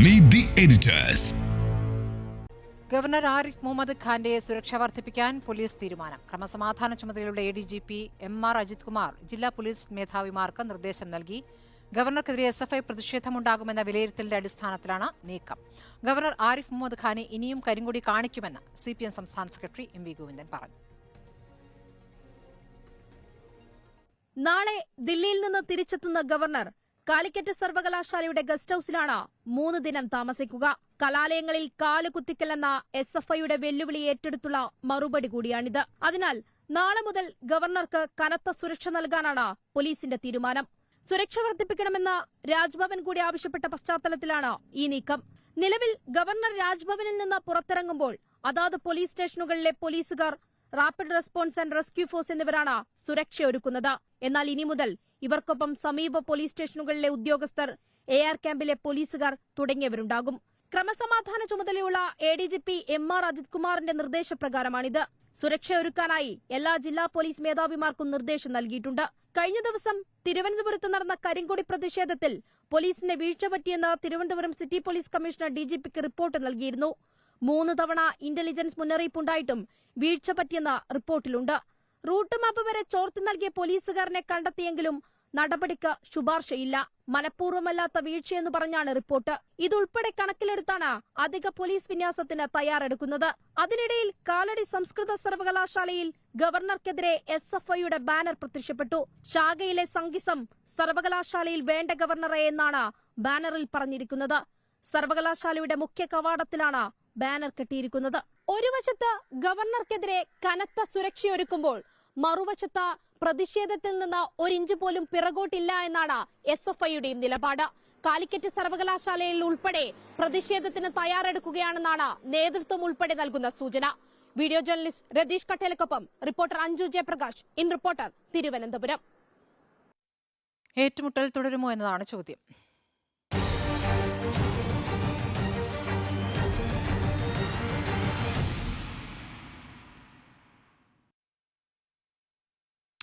Meet the editors. Governor Arif Muhammad ഖാന്റെ സുരക്ഷ വർദ്ധിപ്പിക്കാൻ പോലീസ് തീരുമാനം. ക്രമസമാധാന ചുമതലയുള്ള ADGP MR അജിത് കുമാർ ജില്ലാ പോലീസ് മേധാവിമാർക്ക് നിർദ്ദേശം നൽകി. ഗവർണർക്കെതിരെ SFI പ്രതിഷേധമുണ്ടാകുമെന്ന വിലയിരുത്തലിന്റെ അടിസ്ഥാനത്തിലാണ് നീക്കം. ഗവർണർ ആരിഫ് മുഹമ്മദ് ഖാനെ ഇനിയും കരിങ്കൊടി കാണിക്കുമെന്ന് CPM സംസ്ഥാന സെക്രട്ടറി MV ഗോവിന്ദൻ പറഞ്ഞു. നാളെ ദില്ലിയിൽ നിന്ന് തിരിച്ചെത്തുന്ന ഗവർണർ കാലിക്കറ്റ് സർവകലാശാലയുടെ ഗസ്റ്റ് ഹൌസിലാണ് 3 ദിനം താമസിക്കുക. കലാലയങ്ങളിൽ കാലുകുത്തിക്കലെന്ന SFIയുടെ വെല്ലുവിളി ഏറ്റെടുത്തുള്ള മറുപടി കൂടിയാണിത്. അതിനാൽ നാളെ മുതൽ ഗവർണർക്ക് കനത്ത സുരക്ഷ നൽകാനാണ് പോലീസിന്റെ തീരുമാനം. സുരക്ഷ വർദ്ധിപ്പിക്കണമെന്ന് രാജ്ഭവൻ കൂടി ആവശ്യപ്പെട്ട പശ്ചാത്തലത്തിലാണ് ഈ നീക്കം. നിലവിൽ ഗവർണർ രാജ്ഭവനിൽ നിന്ന് പുറത്തിറങ്ങുമ്പോൾ അതാത് പോലീസ് സ്റ്റേഷനുകളിലെ പോലീസുകാർ, rapid response and rescue force എന്നിവരാണ് സുരക്ഷയൊരുക്കുന്നത്. എന്നാൽ ഇനി മുതൽ ഇവർക്കൊപ്പം സമീപ പോലീസ് സ്റ്റേഷനുകളിലെ ഉദ്യോഗസ്ഥർ, AR ക്യാമ്പിലെ പോലീസുകാർ തുടങ്ങിയവരുണ്ടാകും. ക്രമസമാധാന ചുമതലയുള്ള ADGP MR അജിത് കുമാറിന്റെ നിർദ്ദേശപ്രകാരമാണിത്. സുരക്ഷയൊരുക്കാനായി എല്ലാ ജില്ലാ പോലീസ് മേധാവിമാർക്കും നിർദ്ദേശം നൽകിയിട്ടുണ്ട്. കഴിഞ്ഞ ദിവസം തിരുവനന്തപുരത്ത് നടന്ന കരിങ്കൊടി പ്രതിഷേധത്തിൽ പോലീസിന്റെ വീഴ്ച പറ്റിയെന്ന് തിരുവനന്തപുരം സിറ്റി പോലീസ് കമ്മീഷണർ DGPക്ക് റിപ്പോർട്ട് നൽകിയിരുന്നു. 3 തവണ ഇന്റലിജൻസ് മുന്നറിയിപ്പുണ്ടായിട്ടും വീഴ്ച പറ്റിയെന്ന് റിപ്പോർട്ടിലുണ്ട്. റൂട്ട് മാപ്പ് വരെ ചോർത്തി നൽകിയ പോലീസുകാരനെ കണ്ടെത്തിയെങ്കിലും നടപടിക്ക് ശുപാർശയില്ല. മനഃപൂർവ്വമല്ലാത്ത വീഴ്ചയെന്ന് പറഞ്ഞാണ് റിപ്പോർട്ട്. ഇതുൾപ്പെടെ കണക്കിലെടുത്താണ് അധിക പോലീസ് വിന്യാസത്തിന് തയ്യാറെടുക്കുന്നത്. അതിനിടയിൽ കാലടി സംസ്കൃത സർവകലാശാലയിൽ ഗവർണർക്കെതിരെ SFIയുടെ ബാനർ പ്രത്യക്ഷപ്പെട്ടു. ശാഖയിലെ സംഗീസം സർവകലാശാലയിൽ വേണ്ട ഗവർണറെ എന്നാണ് ബാനറിൽ പറഞ്ഞിരിക്കുന്നത്. സർവകലാശാലയുടെ മുഖ്യ കവാടത്തിലാണ് ബാനർ കെട്ടിയിരിക്കുന്നത്. ഒരു വശത്ത് ഗവർണർക്കെതിരെ കനത്ത സുരക്ഷയൊരുക്കുമ്പോൾ മറുവശത്ത് പ്രതിഷേധത്തിൽ നിന്ന് 1 ഇഞ്ച് പോലും പിറകോട്ടില്ല എന്നാണ് SFIയുടെയും നിലപാട്. കാലിക്കറ്റ് സർവകലാശാലയിൽ ഉൾപ്പെടെ പ്രതിഷേധത്തിന് തയ്യാറെടുക്കുകയാണെന്നാണ് നേതൃത്വം ഉൾപ്പെടെ നൽകുന്ന സൂചന. വീഡിയോ ജേർണലിസ്റ്റ് രതീഷ് കട്ടേലക്കൊപ്പം reporter Anju Jayaprakash, in reporter, Thiruvananthapuram. ഏറ്റുമുട്ടൽ തുടരുമോ എന്നതാണ് ചോദ്യം.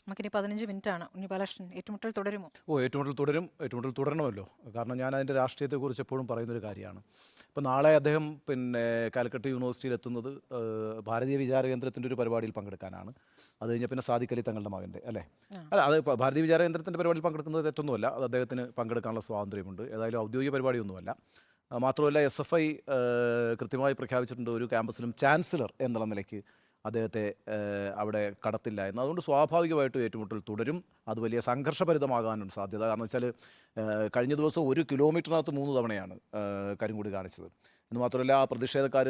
നമുക്കിനി 15 മിനിറ്റാണ്. ഉണ്ണിബാലകൃഷ്ണൻ, ഏറ്റുമുട്ടൽ തുടരുമോ? ഏറ്റുമുട്ടൽ തുടരും. ഏറ്റുമുട്ടൽ തുടരണമല്ലോ. കാരണം ഞാൻ അതിൻ്റെ രാഷ്ട്രീയത്തെക്കുറിച്ച് എപ്പോഴും പറയുന്നൊരു കാര്യമാണ്. ഇപ്പോൾ നാളെ അദ്ദേഹം കാലിക്കറ്റ് യൂണിവേഴ്സിറ്റിയിൽ എത്തുന്നത് ഭാരതീയ വിചാര കേന്ദ്രത്തിൻ്റെ ഒരു പരിപാടിയിൽ പങ്കെടുക്കാനാണ്. അത് കഴിഞ്ഞാൽ പിന്നെ സാദിഖ് അലി തങ്ങളുടെ മകൻ്റെ അല്ലേ? അല്ല, അത് ഭാരതീയ വിചാര കേന്ദ്രത്തിൻ്റെ പരിപാടിയിൽ പങ്കെടുക്കുന്നത് തെറ്റൊന്നുമല്ല. അത് അദ്ദേഹത്തിന് പങ്കെടുക്കാനുള്ള സ്വാതന്ത്ര്യമുണ്ട്. ഏതായാലും ഔദ്യോഗിക പരിപാടിയൊന്നുമല്ല. മാത്രമല്ല SFI കൃത്യമായി പ്രഖ്യാപിച്ചിട്ടുണ്ട്, ഒരു ക്യാമ്പസിലും ചാൻസലർ എന്നുള്ള നിലയ്ക്ക് അദ്ദേഹത്തെ അവിടെ കടത്തില്ല എന്ന്. അതുകൊണ്ട് സ്വാഭാവികമായിട്ടും ഏറ്റുമുട്ടൽ തുടരും. അത് വലിയ സംഘർഷഭരിതമാകാനുള്ള സാധ്യത. കാരണം വെച്ചാൽ കഴിഞ്ഞ ദിവസം 1 കിലോമീറ്ററിനകത്ത് 3 തവണയാണ് കരിങ്കൊടി കാണിച്ചത്. എന്ന് മാത്രമല്ല, ആ പ്രതിഷേധക്കാർ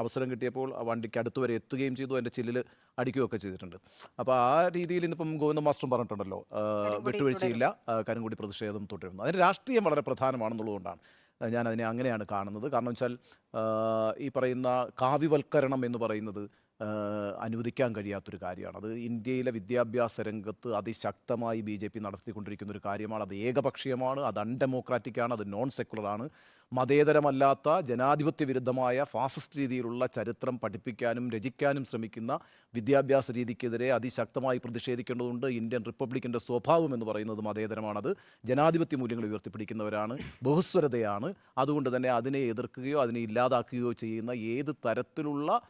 അവസരം കിട്ടിയപ്പോൾ വണ്ടിക്ക് അടുത്ത് വരെ എത്തുകയും ചെയ്തു, അതിൻ്റെ ചില്ലിൽ അടിക്കുകയൊക്കെ ചെയ്തിട്ടുണ്ട്. അപ്പോൾ ആ രീതിയിൽ ഇന്നിപ്പം ഗോവിന്ദ മാസ്റ്ററും പറഞ്ഞിട്ടുണ്ടല്ലോ, വിട്ടുവീഴ്ചയില്ല, കരിങ്കൊടി പ്രതിഷേധം തുടരുന്നു. അതിന് രാഷ്ട്രീയം വളരെ പ്രധാനമാണെന്നുള്ളതുകൊണ്ടാണ് ഞാൻ അതിനെ അങ്ങനെയാണ് കാണുന്നത്. കാരണം വെച്ചാൽ ഈ പറയുന്ന കാവ്യവൽക്കരണം എന്ന് പറയുന്നത് അനുവദിക്കാൻ കഴിയാത്തൊരു കാര്യമാണ്. അത് ഇന്ത്യയിലെ വിദ്യാഭ്യാസ രംഗത്ത് അതിശക്തമായി BJP നടത്തിക്കൊണ്ടിരിക്കുന്ന ഒരു കാര്യമാണ്. അത് ഏകപക്ഷീയമാണ്, അത് അൺഡെമോക്രാറ്റിക്കാണ്, അത് നോൺ സെക്കുലറാണ്. മതേതരമല്ലാത്ത ജനാധിപത്യ വിരുദ്ധമായ ഫാസിസ്റ്റ് രീതിയിലുള്ള ചരിത്രം പഠിപ്പിക്കാനും രചിക്കാനും ശ്രമിക്കുന്ന വിദ്യാഭ്യാസ രീതിക്കെതിരെ അതിശക്തമായി പ്രതിഷേധിക്കേണ്ടതുണ്ട്. ഇന്ത്യൻ റിപ്പബ്ലിക്കിൻ്റെ സ്വഭാവം എന്ന് പറയുന്നത് മതേതരമാണത്. ജനാധിപത്യ മൂല്യങ്ങൾ ഉയർത്തിപ്പിടിക്കുന്നവരാണ്, ബഹുസ്വരതയാണ്. അതുകൊണ്ട് തന്നെ അതിനെ എതിർക്കുകയോ അതിനെ ഇല്ലാതാക്കുകയോ ചെയ്യുന്ന ഏത് തരത്തിലുള്ള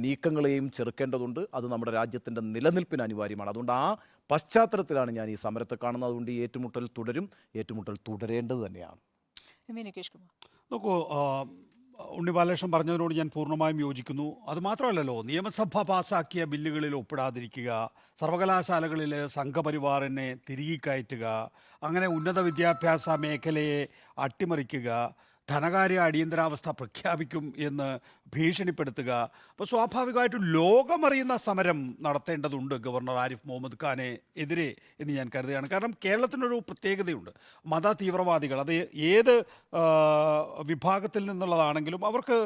നീക്കങ്ങളെയും ചെറുക്കേണ്ടതുണ്ട്. അത് നമ്മുടെ രാജ്യത്തിൻ്റെ നിലനിൽപ്പിന് അനിവാര്യമാണ്. അതുകൊണ്ട് ആ പശ്ചാത്തലത്തിലാണ് ഞാൻ ഈ സമരത്തെ കാണുന്നത്. അതുകൊണ്ട് ഈ ഏറ്റുമുട്ടൽ തുടരും. ഏറ്റുമുട്ടൽ തുടരേണ്ടത് തന്നെയാണ്. നോക്കൂ, ഉണ്ണിബാലകൃഷ്ണൻ പറഞ്ഞതിനോട് ഞാൻ പൂർണ്ണമായും യോജിക്കുന്നു. അതുമാത്രമല്ലല്ലോ, നിയമസഭ പാസാക്കിയ ബില്ലുകളിൽ ഒപ്പിടാതിരിക്കുക, സർവകലാശാലകളിൽ സംഘപരിവാറിനെ തിരികെ കയറ്റുക, അങ്ങനെ ഉന്നത വിദ്യാഭ്യാസ മേഖലയെ അട്ടിമറിക്കുക, ധനകാര്യ അടിയന്തരാവസ്ഥ പ്രഖ്യാപിക്കും എന്ന് ഭീഷണിപ്പെടുത്തുക. അപ്പോൾ സ്വാഭാവികമായിട്ടും ലോകമറിയുന്ന സമരം നടത്തേണ്ടതുണ്ട് ഗവർണർ ആരിഫ് മുഹമ്മദ് ഖാനെ എതിരെ എന്ന് ഞാൻ കരുതുകയാണ്. കാരണം കേരളത്തിനൊരു പ്രത്യേകതയുണ്ട്. മത തീവ്രവാദികൾ, അത് ഏത് വിഭാഗത്തിൽ നിന്നുള്ളതാണെങ്കിലും അവർക്ക്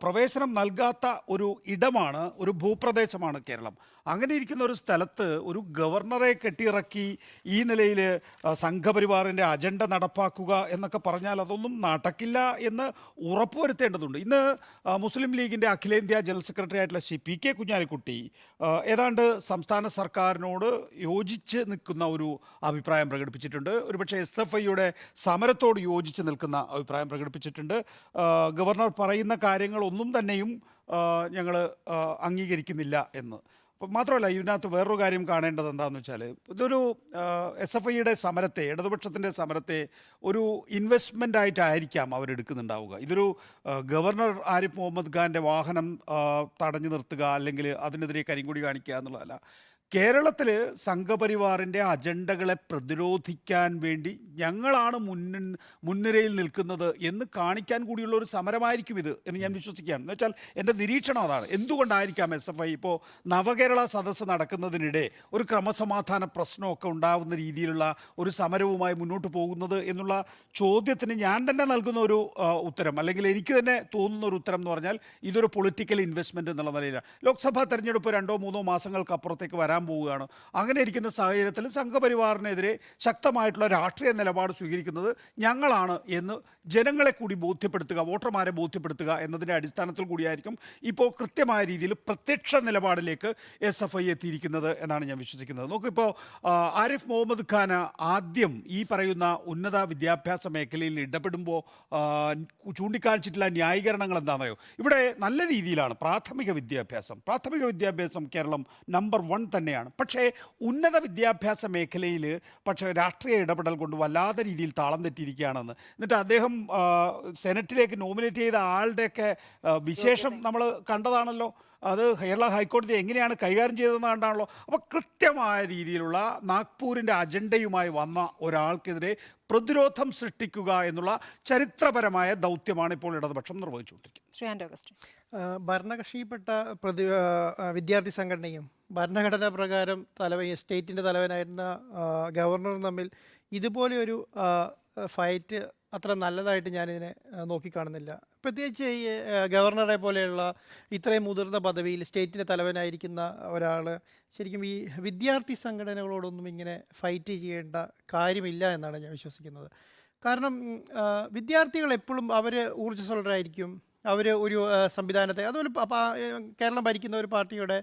പ്രവേശനം നൽകാത്ത ഒരു ഇടമാണ്, ഒരു ഭൂപ്രദേശമാണ് കേരളം. അങ്ങനെ ഇരിക്കുന്ന ഒരു സ്ഥലത്ത് ഒരു ഗവർണറെ കെട്ടിയിറക്കി ഈ നിലയിൽ സംഘപരിവാറിൻ്റെ അജണ്ട നടപ്പാക്കുക എന്നൊക്കെ പറഞ്ഞാൽ അതൊന്നും നടക്കില്ല എന്ന് ഉറപ്പുവരുത്തേണ്ടതുണ്ട്. ഇന്ന് മുസ്ലിം ലീഗിൻ്റെ അഖിലേന്ത്യാ ജനറൽ സെക്രട്ടറി ആയിട്ടുള്ള ശ്രീ പി കെ കുഞ്ഞാലിക്കുട്ടി ഏതാണ്ട് സംസ്ഥാന സർക്കാരിനോട് യോജിച്ച് നിൽക്കുന്ന ഒരു അഭിപ്രായം പ്രകടിപ്പിച്ചിട്ടുണ്ട്. ഒരുപക്ഷെ SFIയുടെ സമരത്തോട് യോജിച്ച് നിൽക്കുന്ന അഭിപ്രായം പ്രകടിപ്പിച്ചിട്ടുണ്ട്. ഗവർണർ പറയുന്ന കാര്യങ്ങളൊന്നും തന്നെയും ഞങ്ങൾ അംഗീകരിക്കുന്നില്ല എന്ന്. അപ്പം മാത്രമല്ല, ഇതിനകത്ത് വേറൊരു കാര്യം കാണേണ്ടത് എന്താണെന്ന് വെച്ചാൽ, ഇതൊരു SFIയുടെ സമരത്തെ, ഇടതുപക്ഷത്തിൻ്റെ സമരത്തെ ഒരു ഇൻവെസ്റ്റ്മെൻ്റ് ആയിട്ടായിരിക്കാം അവരെടുക്കുന്നുണ്ടാവുക. ഇതൊരു ഗവർണർ ആരിഫ് മുഹമ്മദ് ഖാൻ്റെ വാഹനം തടഞ്ഞു നിർത്തുക അല്ലെങ്കിൽ അതിനെതിരെ കരിങ്കൊടി കാണിക്കുക എന്നുള്ളതല്ല. കേരളത്തിൽ സംഘപരിവാറിൻ്റെ അജണ്ടകളെ പ്രതിരോധിക്കാൻ വേണ്ടി ഞങ്ങളാണ് മുൻനിരയിൽ നിൽക്കുന്നത് എന്ന് കാണിക്കാൻ കൂടിയുള്ള ഒരു സമരമായിരിക്കും ഇത് എന്ന് ഞാൻ വിശ്വസിക്കുകയാണ്. എന്ന് വെച്ചാൽ എൻ്റെ നിരീക്ഷണം അതാണ്. എന്തുകൊണ്ടായിരിക്കാം SFI ഇപ്പോൾ നവകേരള സദസ്സ് നടക്കുന്നതിനിടെ ഒരു ക്രമസമാധാന പ്രശ്നമൊക്കെ ഉണ്ടാകുന്ന രീതിയിലുള്ള ഒരു സമരവുമായി മുന്നോട്ട് പോകുന്നത് എന്നുള്ള ചോദ്യത്തിന് ഞാൻ തന്നെ നൽകുന്ന ഒരു ഉത്തരം, അല്ലെങ്കിൽ എനിക്ക് തന്നെ തോന്നുന്ന ഒരു ഉത്തരം എന്ന് പറഞ്ഞാൽ ഇതൊരു പൊളിറ്റിക്കൽ ഇൻവെസ്റ്റ്മെൻറ്റ് എന്നുള്ള നിലയിലാണ്. ലോക്സഭാ തെരഞ്ഞെടുപ്പ് 2-3 മാസങ്ങൾക്ക് അപ്പുറത്തേക്ക് വരാൻ പോവുകയാണ്. അങ്ങനെ ഇരിക്കുന്ന സാഹചര്യത്തിൽ സംഘപരിവാറിനെതിരെ ശക്തമായിട്ടുള്ള രാഷ്ട്രീയ നിലപാട് സ്വീകരിക്കുന്നത് ഞങ്ങളാണ് എന്ന് ജനങ്ങളെ കൂടി ബോധ്യപ്പെടുത്തുക, വോട്ടർമാരെ ബോധ്യപ്പെടുത്തുക എന്നതിൻ്റെ അടിസ്ഥാനത്തിൽ കൂടിയായിരിക്കും ഇപ്പോൾ കൃത്യമായ രീതിയിൽ പ്രത്യക്ഷ നിലപാടിലേക്ക് SFI എത്തിയിരിക്കുന്നത് എന്നാണ് ഞാൻ വിശ്വസിക്കുന്നത്. നോക്കിപ്പോൾ ആരിഫ് മുഹമ്മദ് ഖാൻ ആദ്യം ഈ പറയുന്ന ഉന്നത വിദ്യാഭ്യാസ മേഖലയിൽ ഇടപെടുമ്പോൾ ചൂണ്ടിക്കാണിച്ചിട്ടുള്ള ന്യായീകരണങ്ങൾ എന്താണെന്നറിയോ? ഇവിടെ നല്ല രീതിയിലാണ് പ്രാഥമിക വിദ്യാഭ്യാസം കേരളം നമ്പർ 1 തന്നെയാണ്. പക്ഷേ ഉന്നത വിദ്യാഭ്യാസ മേഖലയിൽ രാഷ്ട്രീയ ഇടപെടൽ കൊണ്ട് വല്ലാത്ത രീതിയിൽ താളം തെറ്റിയിരിക്കുകയാണെന്ന്. എന്നിട്ട് അദ്ദേഹം സെനറ്റിലേക്ക് നോമിനേറ്റ് ചെയ്ത ആളുടെയൊക്കെ വിശേഷം നമ്മൾ കണ്ടതാണല്ലോ. അത് കേരള ഹൈക്കോടതി എങ്ങനെയാണ് കൈകാര്യം ചെയ്തതെന്ന് കണ്ടാണല്ലോ. അപ്പോൾ കൃത്യമായ രീതിയിലുള്ള നാഗ്പൂരിൻ്റെ അജണ്ടയുമായി വന്ന ഒരാൾക്കെതിരെ പ്രതിരോധം സൃഷ്ടിക്കുക എന്നുള്ള ചരിത്രപരമായ ദൗത്യമാണ് ഇപ്പോൾ ഇടതുപക്ഷം നിർവഹിച്ചുകൊണ്ടിരിക്കുന്നത്. ശ്രീ ആൻഡോ അഗസ്റ്റിൻ, ഭരണകക്ഷിയിൽപ്പെട്ട വിദ്യാർത്ഥി സംഘടനയും ഭരണഘടനാ പ്രകാരം സ്റ്റേറ്റിൻ്റെ തലവനായിരുന്ന ഗവർണറും തമ്മിൽ ഇതുപോലെ ഒരു ഫൈറ്റ് അത്ര നല്ലതായിട്ട് ഞാനിതിനെ നോക്കിക്കാണുന്നില്ല. പ്രത്യേകിച്ച് ഈ ഗവർണറെ പോലെയുള്ള ഇത്രയും മുതിർന്ന പദവിയിൽ സ്റ്റേറ്റിൻ്റെ തലവനായിരിക്കുന്ന ഒരാൾ ശരിക്കും ഈ വിദ്യാർത്ഥി സംഘടനകളോടൊന്നും ഇങ്ങനെ ഫൈറ്റ് ചെയ്യേണ്ട കാര്യമില്ല എന്നാണ് ഞാൻ വിശ്വസിക്കുന്നത്. കാരണം വിദ്യാർത്ഥികൾ എപ്പോഴും അവർ ഊർജ്ജസ്വലരായിരിക്കും. അവർ ഒരു സംവിധാനത്തെ, അതുപോലെ കേരളം ഭരിക്കുന്ന ഒരു പാർട്ടിയുടെ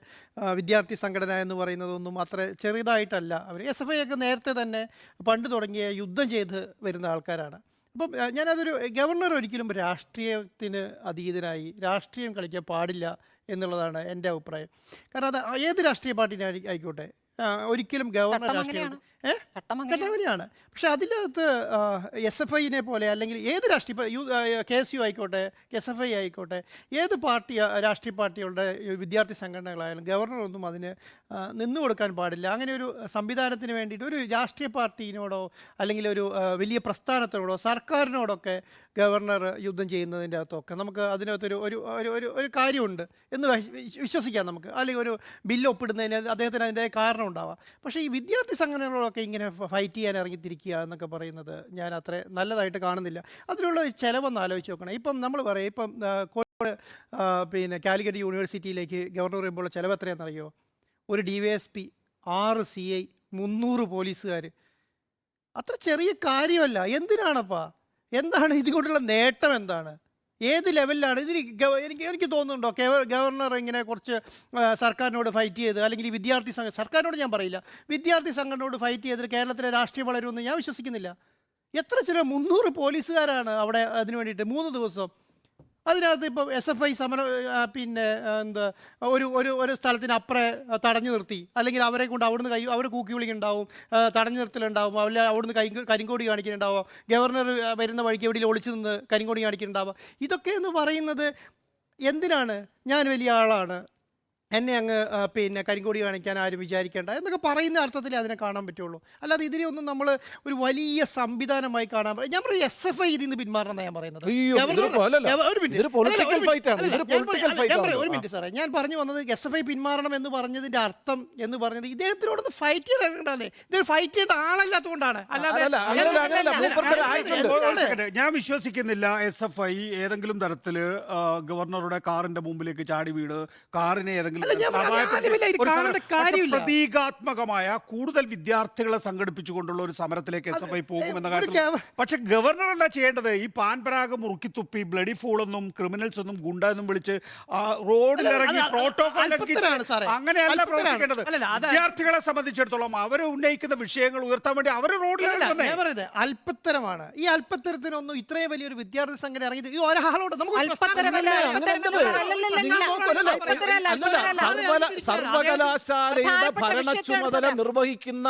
വിദ്യാർത്ഥി സംഘടന എന്ന് പറയുന്നതൊന്നും അത്ര ചെറുതായിട്ടല്ല. അവർ SFI ഒക്കെ നേരത്തെ തന്നെ പണ്ട് തുടങ്ങിയ യുദ്ധം ചെയ്ത് വരുന്ന ആൾക്കാരാണ്. അപ്പം ഞാനതൊരു ഗവർണർ ഒരിക്കലും രാഷ്ട്രീയത്തിന് അതീതനായി രാഷ്ട്രീയം കളിക്കാൻ പാടില്ല എന്നുള്ളതാണ് എൻ്റെ അഭിപ്രായം. കാരണം അത് ഏത് രാഷ്ട്രീയ പാർട്ടിനെ ആയിക്കോട്ടെ, ഒരിക്കലും ഗവർണർ രാഷ്ട്രീയം ചട്ടം അങ്ങനെയാണ്. പക്ഷെ അതിനകത്ത് SFIനെ പോലെ അല്ലെങ്കിൽ ഏത് രാഷ്ട്രീയ KSU ആയിക്കോട്ടെ, SFI ആയിക്കോട്ടെ, ഏത് രാഷ്ട്രീയ പാർട്ടികളുടെ വിദ്യാർത്ഥി സംഘടനകളായാലും ഗവർണറൊന്നും അതിന് നിന്നു കൊടുക്കാൻ പാടില്ല. അങ്ങനെ ഒരു സംവിധാനത്തിന് വേണ്ടിയിട്ട് ഒരു രാഷ്ട്രീയ പാർട്ടിനോടോ അല്ലെങ്കിൽ ഒരു വലിയ പ്രസ്ഥാനത്തിനോടോ സർക്കാരിനോടൊക്കെ ഗവർണർ യുദ്ധം ചെയ്യുന്നതിൻ്റെ അകത്തൊക്കെ നമുക്ക് അതിനകത്തൊരു ഒരു ഒരു ഒരു കാര്യമുണ്ട് എന്ന് വിശ്വസിക്കാം നമുക്ക്. അല്ലെങ്കിൽ ഒരു ബില്ല് ഒപ്പിടുന്നതിന് അദ്ദേഹത്തിന് അതിൻ്റെ കാരണം ഉണ്ടാവാം. പക്ഷേ ഈ വിദ്യാർത്ഥി സംഘടനകളൊക്കെ ഇങ്ങനെ ഫൈറ്റ് ചെയ്യാൻ ഇറങ്ങിത്തിരിക്കുക എന്നൊക്കെ പറയുന്നത് ഞാൻ അത്ര നല്ലതായിട്ട് കാണുന്നില്ല. അതിനുള്ള ചിലവൊന്ന് ആലോചിച്ച് നോക്കണം. ഇപ്പം നമ്മൾ പറയും, ഇപ്പം കോഴിക്കോട് കാലിക്കറ്റ് യൂണിവേഴ്സിറ്റിയിലേക്ക് ഗവർണർ പറയുമ്പോൾ ചിലവ് എത്രയാണെന്നറിയോ? ഒരു DYSP, 6 CI, 300 പോലീസുകാർ. അത്ര ചെറിയ കാര്യമല്ല. എന്താണ് ഇതുകൊണ്ടുള്ള നേട്ടം? എന്താണ്? ഏത് ലെവലിലാണ് ഇതിന്? എനിക്ക് തോന്നുന്നുണ്ടോ ഗവർണർ ഇങ്ങനെ കുറച്ച് സർക്കാരിനോട് ഫൈറ്റ് ചെയ്ത്, അല്ലെങ്കിൽ ഈ സർക്കാരിനോട് ഞാൻ പറയില്ല, വിദ്യാർത്ഥി സംഘടനയോട് ഫൈറ്റ് ചെയ്തിട്ട് കേരളത്തിലെ രാഷ്ട്രീയം വളരുമെന്ന് ഞാൻ വിശ്വസിക്കുന്നില്ല. എത്ര 300 പോലീസുകാരാണ് അവിടെ അതിന് വേണ്ടിയിട്ട് 3 ദിവസം. അതിനകത്ത് ഇപ്പം SFI സമരം ഒരു സ്ഥലത്തിനപ്പുറം തടഞ്ഞു നിർത്തി, അല്ലെങ്കിൽ അവരെ കൊണ്ട് അവിടുന്ന് അവർ കൂക്കി വിളിക്കുന്നുണ്ടാവും, തടഞ്ഞു നിർത്തലുണ്ടാവും, അവരെ അവിടുന്ന് കരിങ്കോടി കാണിക്കുന്നുണ്ടാവും, ഗവർണർ വരുന്ന വഴിക്ക് എവിടെയും ഒളിച്ചു നിന്ന് കരിങ്കോടി കാണിക്കുന്നുണ്ടാവുക. ഇതൊക്കെ എന്ന് പറയുന്നത് എന്തിനാണ്? ഞാൻ വലിയ ആളാണ്, എന്നെ അങ്ങ് കരിങ്കോടി കാണിക്കാൻ ആരും വിചാരിക്കേണ്ട എന്നൊക്കെ പറയുന്ന അർത്ഥത്തിൽ അതിനെ കാണാൻ പറ്റുള്ളൂ. അല്ലാതെ ഇതിനെയൊന്നും നമ്മൾ ഒരു വലിയ സംവിധാനമായി കാണാൻ ഞാൻ പറയും SFI ഇതിൽ നിന്ന് പിന്മാറണം ഞാൻ പറയുന്നത്. ഒരു മിനിറ്റ് സാറേ, ഞാൻ പറഞ്ഞു വന്നത് SFI പിന്മാറണം എന്ന് പറഞ്ഞതിന്റെ അർത്ഥം എന്ന് പറഞ്ഞത് ഇദ്ദേഹത്തിനോടൊന്ന് ഫൈറ്റ് ചെയ്തേ. ഇത് ഫൈറ്റ് ചെയ്യേണ്ട ആളല്ലാത്തതുകൊണ്ടാണ്. അല്ലാതെ ഞാൻ വിശ്വസിക്കുന്നില്ല SFI ഏതെങ്കിലും തരത്തിൽ ഗവർണറുടെ കാറിന്റെ മുമ്പിലേക്ക് ചാടി വീട് കാറിനെ ഏതെങ്കിലും അല്ലെങ്കിൽ അല്ല, ഞാൻ പറഞ്ഞ ആരുമില്ല, ഇത് ഒരു സമരം. കാണേണ്ട പക്ഷേ കാര്യമില്ല. പ്രതീകാത്മകമായ കൂടുതൽ വിദ്യാർത്ഥികളെ സംഘടിപ്പിച്ചുകൊണ്ടുള്ള ഒരു സമരത്തിലേക്ക് SFI പോകുമെന്ന ഒരു കാര്യത്തിൽ പക്ഷെ ഗവർണർ എന്താ ചെയ്യേണ്ടത്? ഈ പാൻപരാഗ് മുറുക്കിത്തുപ്പി ബ്ലഡി ഫൂളെന്നും ക്രിമിനൽസ് എന്നും ഗുണ്ട എന്നും വിളിച്ച് റോഡിലിറങ്ങി അത് പ്രോട്ടോകോൾ അല്പത്തരാണ് സാറേ. അങ്ങനെയല്ല അല്പത്തരാണ്. പ്രവർത്തിക്കേണ്ടത്. അല്ലല്ല, അത് വിദ്യാർത്ഥികളെ സംബന്ധിച്ചിടത്തോളം അവർ ഉന്നയിക്കുന്ന വിഷയങ്ങൾ ഉയർത്താൻ വേണ്ടി അവർ അല്ല, റോഡിലിറങ്ങുന്നേ. ഞാൻ പറയുന്നത് അല്പത്തരമാണ്. ഈ അല്പത്തരത്തിനൊന്നും ഇത്രയും വലിയൊരു വിദ്യാർത്ഥി സംഘടന ഇറങ്ങി ഈ ഒരാളോട് നമുക്ക് ഒരു പ്രസ്ഥാനം അല്പത്തരമല്ല, ഇല്ല. അല്പത്തരമല്ല, അല്ലല്ലല്ല, നിങ്ങൾ നോക്കൂ, അല്പത്തരമല്ല, അല്പത്തരമല്ല. സർവകലാശാലയുടെ പ്രധാനപ്പെട്ട ഭരണ വിഷയത്തിലാണ് ചുമതല സാറേ. നിർവഹിക്കുന്ന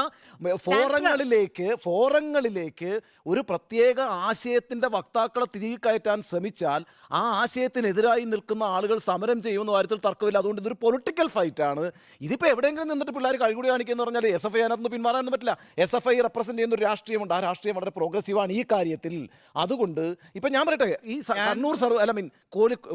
ഫോറങ്ങളിലേക്ക് ഒരു പ്രത്യേക ആശയത്തിന്റെ വക്താക്കളെ തിരികെ കയറ്റാൻ ശ്രമിച്ചാൽ ആ ആശയത്തിനെതിരായി നിൽക്കുന്ന ആളുകൾ സമരം ചെയ്യുന്ന കാര്യത്തിൽ തർക്കമില്ല. അതുകൊണ്ട് ഇതൊരു പൊളിറ്റിക്കൽ ഫൈറ്റ് ആണ്. ഇതിപ്പോൾ എവിടെയെങ്കിലും നിന്നിട്ട് പിള്ളേർ കഴികൂടി കാണിക്കുക പറഞ്ഞാൽ SFI അതിനകത്ത് പിന്മാറാനൊന്നും പറ്റില്ല. SFI റെപ്രസെന്റ് ചെയ്യുന്ന ഒരു രാഷ്ട്രീയമുണ്ട്. ആ രാഷ്ട്രീയം വളരെ പ്രോഗ്രസീവാണ് ഈ കാര്യത്തിൽ. അതുകൊണ്ട് ഇപ്പം ഞാൻ പറയട്ടെ, ഈ കണ്ണൂർ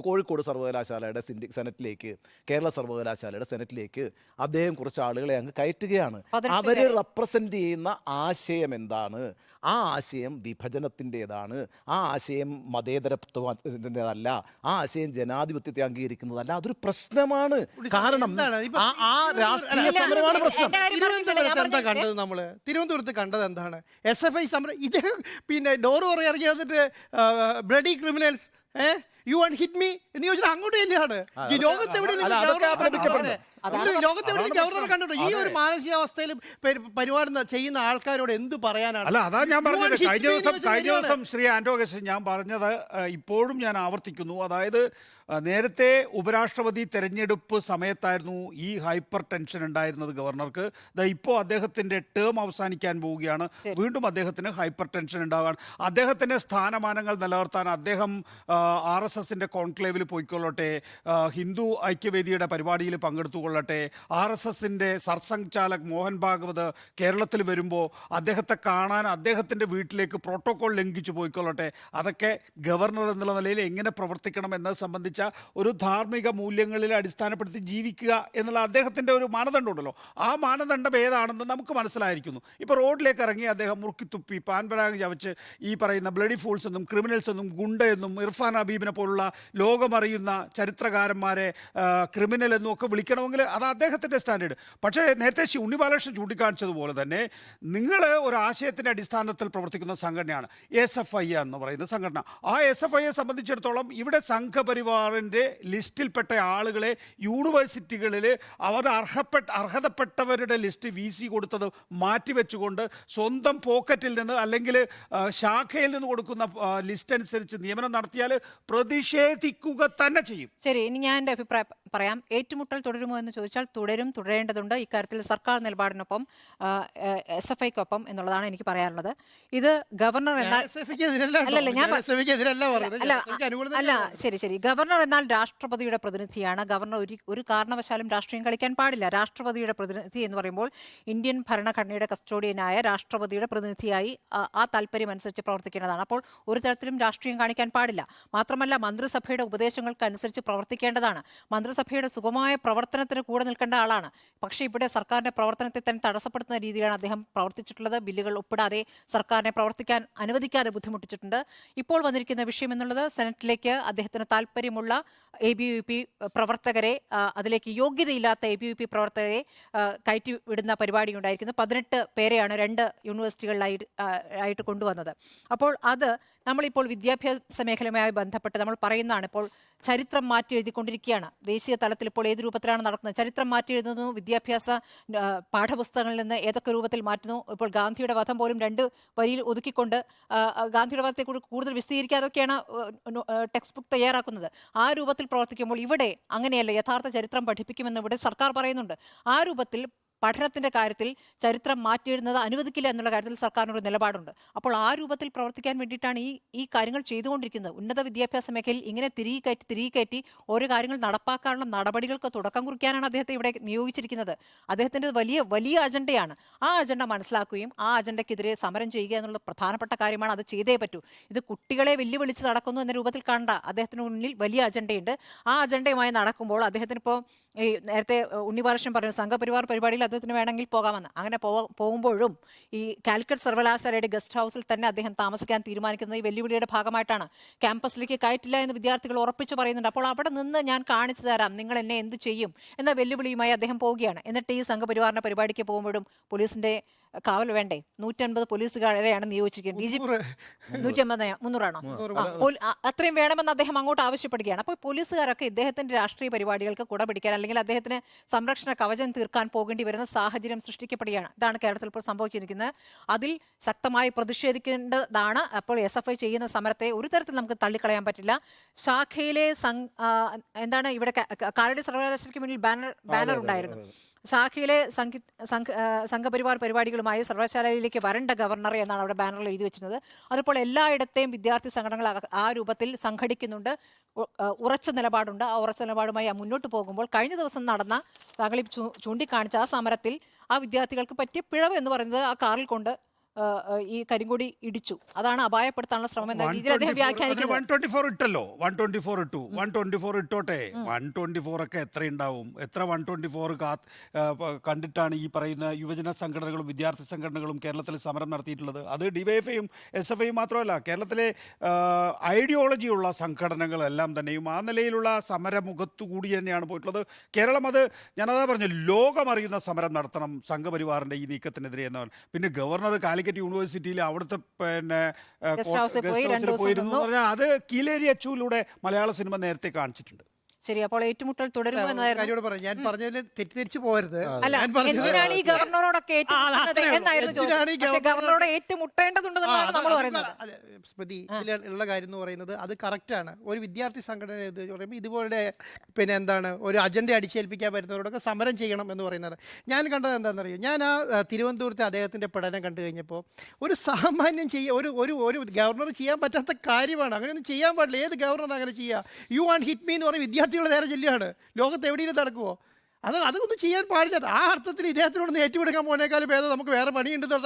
കോഴിക്കോട് സർവകലാശാലയുടെ സെനറ്റിലേക്ക്, കേരള സർവകലാശാലയുടെ സെനറ്റിലേക്ക് അദ്ദേഹം കുറച്ച് ആളുകളെ അങ്ങ് കയറ്റുകയാണ്. 18 അവര് റെപ്രസെന്റ് ചെയ്യുന്ന ആശയം എന്താണ്? ആ ആശയം വിഭജനത്തിൻ്റെതാണ്. ആ ആശയം മതേതരത്വത്തിൻ്റെതല്ല. ആ ആശയം ജനാധിപത്യത്തെ അംഗീകരിക്കുന്നതല്ല. അതൊരു പ്രശ്നമാണ്. കാരണം എന്താണ് ഇപ്പൊ ആ രാഷ്ട്രീയ സമരമാണ് പ്രശ്നം. തിരുവനന്തപുരത്ത് എന്താ കണ്ടത്? നമ്മള് തിരുവനന്തപുരത്ത് കണ്ടത് എന്താണ്? SFI സമരം. ഇത് പിന്നെ ഡോർ ഇറങ്ങി വന്നിട്ട് bloody criminals you and hit me എന്ന് ചോദിച്ചാൽ അങ്ങോട്ട് തന്നെയാണ്. ഈ ലോകത്ത് ലോകത്തെവിടെ ഗവർണർ കണ്ടിട്ടോ? ഈ ഒരു മാനസികാവസ്ഥയിൽ പരിപാടി ചെയ്യുന്ന ആൾക്കാരോട് എന്ത് പറയാനാണ്? അല്ല, അതാ ഞാൻ പറഞ്ഞത്. You want hit me എന്ന് കഴിഞ്ഞ ചോദിച്ചാൽ ദിവസം ശ്രീ ആൻഡ്രോഗസ് ഞാൻ പറഞ്ഞത് ഇപ്പോഴും ഞാൻ ആവർത്തിക്കുന്നു. അതായത് നേരത്തെ ഉപരാഷ്ട്രപതി തെരഞ്ഞെടുപ്പ് സമയത്തായിരുന്നു ഈ ഹൈപ്പർ ടെൻഷൻ ഉണ്ടായിരുന്നത് ഗവർണർക്ക്. ഇപ്പോൾ അദ്ദേഹത്തിൻ്റെ ടേം അവസാനിക്കാൻ പോവുകയാണ്. വീണ്ടും അദ്ദേഹത്തിന് ഹൈപ്പർ ടെൻഷൻ ഉണ്ടാവുകയാണ്. അദ്ദേഹത്തിൻ്റെ സ്ഥാനമാനങ്ങൾ നിലനിർത്താൻ അദ്ദേഹം RSSൻ്റെ കോൺക്ലേവിൽ പോയിക്കൊള്ളട്ടെ, ഹിന്ദു ഐക്യവേദിയുടെ പരിപാടിയിൽ പങ്കെടുത്തുകൊള്ളട്ടെ, RSSൻ്റെ സർസംഘചാലക് മോഹൻ ഭാഗവത് കേരളത്തിൽ വരുമ്പോൾ അദ്ദേഹത്തെ കാണാൻ അദ്ദേഹത്തിൻ്റെ വീട്ടിലേക്ക് പ്രോട്ടോകോൾ ലംഘിച്ചു പോയിക്കൊള്ളട്ടെ. അതൊക്കെ ഗവർണർ എന്നുള്ള നിലയിൽ എങ്ങനെ പ്രവർത്തിക്കണം എന്നത് സംബന്ധിച്ച ഒരു ധാർമ്മിക മൂല്യങ്ങളിൽ അടിസ്ഥാനപ്പെടുത്തി ജീവിക്കുക എന്നുള്ള അദ്ദേഹത്തിൻ്റെ ഒരു മാനദണ്ഡമുണ്ടല്ലോ. ആ മാനദണ്ഡം ഏതാണെന്ന് നമുക്ക് മനസ്സിലായിരിക്കുന്നു. ഇപ്പോൾ റോഡിലേക്ക് ഇറങ്ങി അദ്ദേഹം മുറുക്കിത്തുപ്പി പാൻപരാഗ് ചവച്ച് ഈ പറയുന്ന ബ്ലഡി ഫൂൾസ് എന്നും ക്രിമിനൽസ് എന്നും ഗുണ്ട എന്നും ഇർഫാൻ ഹബീബിനെ പോലുള്ള ലോകമറിയുന്ന ചരിത്രകാരന്മാരെ ക്രിമിനൽ എന്നും ഒക്കെ വിളിക്കണമെങ്കിൽ അത് അദ്ദേഹത്തിൻ്റെ സ്റ്റാൻഡേർഡ്. പക്ഷേ നേരത്തെ ഉണ്ണി ബാലകൃഷ്ണൻ ചൂണ്ടിക്കാണിച്ചതുപോലെ തന്നെ നിങ്ങൾ ഒരു ആശയത്തിൻ്റെ അടിസ്ഥാനത്തിൽ പ്രവർത്തിക്കുന്ന സംഘടനയാണ് SFI എന്ന് പറയുന്ന സംഘടന. ആ SFIയെ സംബന്ധിച്ചിടത്തോളം ഇവിടെ സംഘപരിവാറിൻ്റെ ലിസ്റ്റിൽപ്പെട്ട ആളുകളെ യൂണിവേഴ്സിറ്റികളിൽ അവർ അർഹതപ്പെട്ടവരുടെ ലിസ്റ്റ് VC കൊടുത്തത് മാറ്റിവെച്ചുകൊണ്ട് സ്വന്തം പോക്കറ്റിൽ നിന്ന് അല്ലെങ്കിൽ ശാഖയിൽ നിന്ന് കൊടുക്കുന്ന ലിസ്റ്റ് അനുസരിച്ച് നിയമനം നടത്തിയാൽ പ്രതിഷേധിക്കുക തന്നെ ചെയ്യും. ശരി, ഇനി ഞാൻ എൻ്റെ അഭിപ്രായം പറയാം. ഏറ്റുമുട്ടൽ തുടരുമോ എന്ന് ചോദിച്ചാൽ തുടരേണ്ടതുണ്ട്. ഇക്കാര്യത്തിൽ സർക്കാർ നിലപാടിനൊപ്പം SFIക്കൊപ്പം എന്നുള്ളതാണ് എനിക്ക് പറയാനുള്ളത്. ഇത് ഗവർണർ എന്നാൽ അല്ല, ശരി, ഗവർണർ എന്നാൽ രാഷ്ട്രപതിയുടെ പ്രതിനിധിയാണ്. ഗവർണർ ഒരു കാരണവശാലും രാഷ്ട്രീയം കളിക്കാൻ പാടില്ല. രാഷ്ട്രപതിയുടെ പ്രതിനിധി എന്ന് പറയുമ്പോൾ ഇന്ത്യൻ ഭരണഘടനയുടെ കസ്റ്റോഡിയനായ രാഷ്ട്രപതിയുടെ പ്രതിനിധിയായി ആ താല്പര്യം അനുസരിച്ച് പ്രവർത്തിക്കേണ്ടതാണ്. അപ്പോൾ ഒരു തരത്തിലും രാഷ്ട്രീയം കാണിക്കാൻ പാടില്ല. മാത്രമല്ല, മന്ത്രിസഭയുടെ ഉപദേശങ്ങൾക്കനുസരിച്ച് പ്രവർത്തിക്കേണ്ടതാണ്. മന്ത്രിസഭയുടെ സുഗമമായ പ്രവർത്തനത്തിന് കൂടെ നിൽക്കേണ്ട ആളാണ്. പക്ഷേ ഇവിടെ സർക്കാരിന്റെ പ്രവർത്തനത്തെ തന്നെ തടസ്സപ്പെടുത്തുന്ന രീതിയിലാണ് അദ്ദേഹം പ്രവർത്തിച്ചിട്ടുള്ളത്. ബില്ലുകൾ ഒപ്പിടാതെ സർക്കാരിനെ പ്രവർത്തിക്കാൻ അനുവദിക്കാതെ ബുദ്ധിമുട്ടിച്ചിട്ടുണ്ട്. ഇപ്പോൾ വന്നിരിക്കുന്ന വിഷയം എന്നുള്ളത് സെനറ്റിലേക്ക് അദ്ദേഹത്തിന് താല്പര്യമുള്ള ABVP പ്രവർത്തകരെ, അതിലേക്ക് യോഗ്യതയില്ലാത്ത ABVP പ്രവർത്തകരെ കയറ്റി വിടുന്ന പരിപാടി ഉണ്ടായിരിക്കുന്നു. 18 പേരെയാണ് 2 യൂണിവേഴ്സിറ്റികളിലായിട്ട് കൊണ്ടുവന്നത്. അപ്പോൾ അത് നമ്മളിപ്പോൾ വിദ്യാഭ്യാസ മേഖലയുമായി ബന്ധപ്പെട്ട് നമ്മൾ പറയുന്നതാണ്. ഇപ്പോൾ ചരിത്രം മാറ്റി എഴുതിക്കൊണ്ടിരിക്കുകയാണ്. ദേശീയ തലത്തിൽ ഇപ്പോൾ ഏത് രൂപത്തിലാണ് നടക്കുന്നത്? ചരിത്രം മാറ്റി എഴുതുന്നു. വിദ്യാഭ്യാസ പാഠപുസ്തകങ്ങളിൽ നിന്ന് ഏതൊക്കെ രൂപത്തിൽ മാറ്റുന്നു? ഇപ്പോൾ ഗാന്ധിയുടെ വധം പോലും 2 വരിയിൽ ഒതുക്കിക്കൊണ്ട് ഗാന്ധിയുടെ വധത്തെ കൂടുതൽ വിശദീകരിക്കാതൊക്കെയാണ് ടെക്സ്റ്റ് ബുക്ക് തയ്യാറാക്കുന്നത്. ആ രൂപത്തിൽ പ്രവർത്തിക്കുമ്പോൾ ഇവിടെ അങ്ങനെയല്ല. യഥാർത്ഥ ചരിത്രം പഠിപ്പിക്കുമെന്ന് ഇവിടെ സർക്കാർ പറയുന്നുണ്ട്. ആ രൂപത്തിൽ പഠനത്തിൻ്റെ കാര്യത്തിൽ ചരിത്രം മാറ്റിയിടുന്നത് അനുവദിക്കില്ല എന്നുള്ള കാര്യത്തിൽ സർക്കാരിനൊരു നിലപാടുണ്ട്. അപ്പോൾ ആ രൂപത്തിൽ പ്രവർത്തിക്കാൻ വേണ്ടിയിട്ടാണ് ഈ കാര്യങ്ങൾ ചെയ്തുകൊണ്ടിരിക്കുന്നത്. ഉന്നത വിദ്യാഭ്യാസ മേഖലയിൽ ഇങ്ങനെ തിരികെ കയറ്റി ഓരോ കാര്യങ്ങൾ നടപ്പാക്കാനുള്ള നടപടികൾക്ക് തുടക്കം കുറിക്കാനാണ് അദ്ദേഹത്തെ ഇവിടെ നിയോഗിച്ചിരിക്കുന്നത്. അദ്ദേഹത്തിൻ്റെ വലിയ അജണ്ടയാണ്. ആ അജണ്ട മനസ്സിലാക്കുകയും ആ അജണ്ടയ്ക്കെതിരെ സമരം ചെയ്യുക എന്നുള്ള പ്രധാനപ്പെട്ട കാര്യമാണ്. അത് ചെയ്തേ പറ്റൂ. ഇത് കുട്ടികളെ വെല്ലുവിളിച്ച് നടക്കുന്നു എന്ന രൂപത്തിൽ കാണണ്ട. അദ്ദേഹത്തിന് മുന്നിൽ വലിയ അജണ്ടയുണ്ട്. ആ അജണ്ടയുമായി നടക്കുമ്പോൾ അദ്ദേഹത്തിന് ഇപ്പോൾ ഈ നേരത്തെ ഉണ്ണിബാലകൃഷ്ണൻ പറഞ്ഞു സംഘപരിവാർ പരിപാടിയിൽ അദ്ദേഹത്തിന് വേണമെങ്കിൽ പോകാമെന്ന്. അങ്ങനെ പോകുമ്പോഴും ഈ കാലിക്കറ്റ് സർവകലാശാലയുടെ ഗസ്റ്റ് ഹൗസിൽ തന്നെ അദ്ദേഹം താമസിക്കാൻ തീരുമാനിക്കുന്നത് ഈ വെല്ലുവിളിയുടെ ഭാഗമായിട്ടാണ്. ക്യാമ്പസിലേക്ക് കയറ്റില്ല എന്ന് വിദ്യാർത്ഥികൾ ഉറപ്പിച്ചു പറയുന്നുണ്ട്. അപ്പോൾ അവിടെ നിന്ന് ഞാൻ കാണിച്ചു തരാം, നിങ്ങൾ എന്നെ എന്ത് ചെയ്യും എന്ന വെല്ലുവിളിയുമായി അദ്ദേഹം പോവുകയാണ്. എന്നിട്ട് ഈ സംഘപരിവാറിന്റെ പരിപാടിക്ക് പോകുമ്പോഴും പോലീസിന്റെ കാവൽ വേണ്ടേ? 150 പോലീസുകാരെയാണ് നിയോഗിച്ചിരിക്കുന്നത്. DGP 300ആണോ? അത്രയും വേണമെന്ന് അദ്ദേഹം അങ്ങോട്ട് ആവശ്യപ്പെടുകയാണ്. അപ്പോൾ പോലീസുകാരൊക്കെ ഇദ്ദേഹത്തിന്റെ രാഷ്ട്രീയ പരിപാടികൾക്ക് കുട പിടിക്കാൻ അല്ലെങ്കിൽ അദ്ദേഹത്തിന് സംരക്ഷണ കവചം തീർക്കാൻ പോകേണ്ടി വരുന്ന സാഹചര്യം സൃഷ്ടിക്കപ്പെടുകയാണ്. ഇതാണ് കേരളത്തിൽ ഇപ്പോൾ സംഭവിച്ചിരിക്കുന്നത്. അതിൽ ശക്തമായി പ്രതിഷേധിക്കേണ്ടതാണ്. അപ്പോൾ SFI ചെയ്യുന്ന സമരത്തെ ഒരു തരത്തിൽ നമുക്ക് തള്ളിക്കളയാൻ പറ്റില്ല. ശാഖയിലെ എന്താണ് ഇവിടെ കാലടി സർവകലാശാലയ്ക്ക് മുന്നിൽ ബാനർ ഉണ്ടായിരുന്നു. ശാഖയിലെ സംഘപരിവാർ പരിപാടികളുമായി സർവകലാശാലയിലേക്ക് വരേണ്ട ഗവർണർ എന്നാണ് അവിടെ ബാനറിൽ എഴുതി വെച്ചിരുന്നത്. അതിപ്പോൾ എല്ലായിടത്തെയും വിദ്യാർത്ഥി സംഘടനകൾ ആ രൂപത്തിൽ സംഘടിക്കുന്നുണ്ട്. ഉറച്ച നിലപാടുണ്ട്. ആ ഉറച്ച നിലപാടുമായി മുന്നോട്ട് പോകുമ്പോൾ കഴിഞ്ഞ ദിവസം നടന്ന താങ്കൾ ചൂണ്ടിക്കാണിച്ച ആ സമരത്തിൽ ആ വിദ്യാർത്ഥികൾക്ക് പറ്റിയ പിഴവ് എന്ന് പറയുന്നത് ആ കാറിൽ കൊണ്ട് ഈ കരിങ്കൊടി ഇടിച്ചു. അതാണ് അപായപ്പെടുത്താനുള്ള ശ്രമം എന്ന രീതിയിൽ അദ്ദേഹം വ്യാഖ്യാനിക്കുന്നത്. 124 ഇട്ടല്ലോ, 124 ഇട്ടു. 124 ഇട്ടോട്ടെ. 124 ഒക്കെ എത്ര ഉണ്ടാവും? എത്ര 124 കണ്ടിട്ടാണ് ഈ പറയുന്ന യുവജന സംഘടനകളും വിദ്യാർത്ഥി സംഘടനകളും കേരളത്തിൽ സമരം നടത്തിയിട്ടുള്ളത്? അത് DYFIയും SFIയും മാത്രമല്ല, കേരളത്തിലെ ഐഡിയോളജിയുള്ള സംഘടനകളെല്ലാം തന്നെയും ആ നിലയിലുള്ള സമരമുഖത്തു കൂടി തന്നെയാണ് പോയിട്ടുള്ളത്. കേരളം ഞാനതാ പറഞ്ഞു, ലോകമറിയുന്ന സമരം നടത്തണം സംഘപരിവാറിന്റെ ഈ നീക്കത്തിനെതിരെ എന്നാണ്. പിന്നെ ഗവർണർ കാലിക്കറ്റ് യൂണിവേഴ്സിറ്റിയിൽ അവിടുത്തെ ഗസ്റ്റ് ഹൗസിൽ പോയിരുന്നു പറഞ്ഞാൽ അത് കീലേരി അച്ചുവിലൂടെ മലയാള സിനിമ നേരത്തെ കാണിച്ചിട്ടുണ്ട്. ശരി, അപ്പോൾ ഏറ്റുമുട്ടൽ തുടരുമോ എന്നതായിരുന്നു. ഞാൻ പറഞ്ഞതിൽ തെറ്റിദ്ധരിച്ചു പോകരുത്. അല്ല, എന്തിനാണ് ഈ ഗവർണറോടൊക്കെ ഏറ്റുമുട്ടുന്നത് എന്നായിരുന്നു ചോദിച്ചത്. പക്ഷേ ഗവർണറോട് ഏറ്റുമുട്ടേണ്ടതുണ്ടെന്നാണ് നമ്മൾ പറയുന്നത്. സ്മൃതി, ഇതിലുള്ള കാര്യം എന്ന് പറയുന്നത് അത് കറക്റ്റാണ്. ഒരു വിദ്യാർത്ഥി സംഘടന പറയുമ്പോൾ ഇതുപോലെ പിന്നെ എന്താണ് ഒരു അജണ്ട അടിച്ചേൽപ്പിക്കാൻ പറ്റുന്നവരോടൊക്കെ സമരം ചെയ്യണം എന്ന് പറയുന്നത്. ഞാൻ കണ്ടത് എന്താണെന്നറിയോ, ഞാൻ ആ തിരുവനന്തപുരത്തെ അദ്ദേഹത്തിൻ്റെ പഠനം കണ്ടു കഴിഞ്ഞപ്പോൾ ഒരു സാമാന്യം ഒരു ഗവർണർ ചെയ്യാൻ പറ്റാത്ത കാര്യമാണ്. അങ്ങനെയൊന്നും ചെയ്യാൻ പാടില്ല. ഏത് ഗവർണർ അങ്ങനെ ചെയ്യുക? യു വാണ്ട് ഹിറ്റ് മീ എന്ന് പറഞ്ഞ വിദ്യാർത്ഥികളുടെ നേരെ ചെല്ലുകയാണ്. ലോകത്ത് എവിടെയും നടക്കുമോ? അതൊന്നും ചെയ്യാൻ പാടില്ല. ആ അർത്ഥത്തിൽ ഇദ്ദേഹത്തിനോടൊന്ന് ഏറ്റുപിടിക്കാൻ പോകുന്നേക്കാളും ഭേദം നമുക്ക് വേറെ പണിയുണ്ടെന്ന്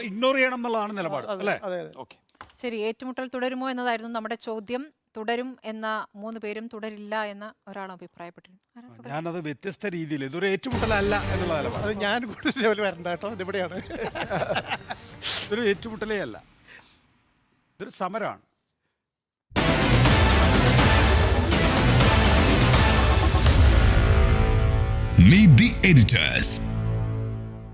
ഇഗ്നോർ ചെയ്യണം എന്നുള്ളതാണ് നിലപാട് അല്ലേ? ഓക്കെ, ശരി. ഏറ്റുമുട്ടൽ തുടരുമോ എന്നതായിരുന്നു നമ്മുടെ ചോദ്യം. തുടരും എന്ന 3 പേരും തുടരില്ല എന്ന ഒരാളും അഭിപ്രായപ്പെട്ടിരുന്നു. ഞാനത് വ്യത്യസ്ത രീതിയിൽ ഇതൊരു ഏറ്റുമുട്ടലല്ല എന്നുള്ള നിലപാട്. അത് ഞാൻ കൂടുതൽ വരണ്ട കേട്ടോ, ഇതിവിടെയാണ്. ഇതൊരു ഏറ്റുമുട്ടലേ അല്ല, ഇതൊരു സമരമാണ്. Meet the editors.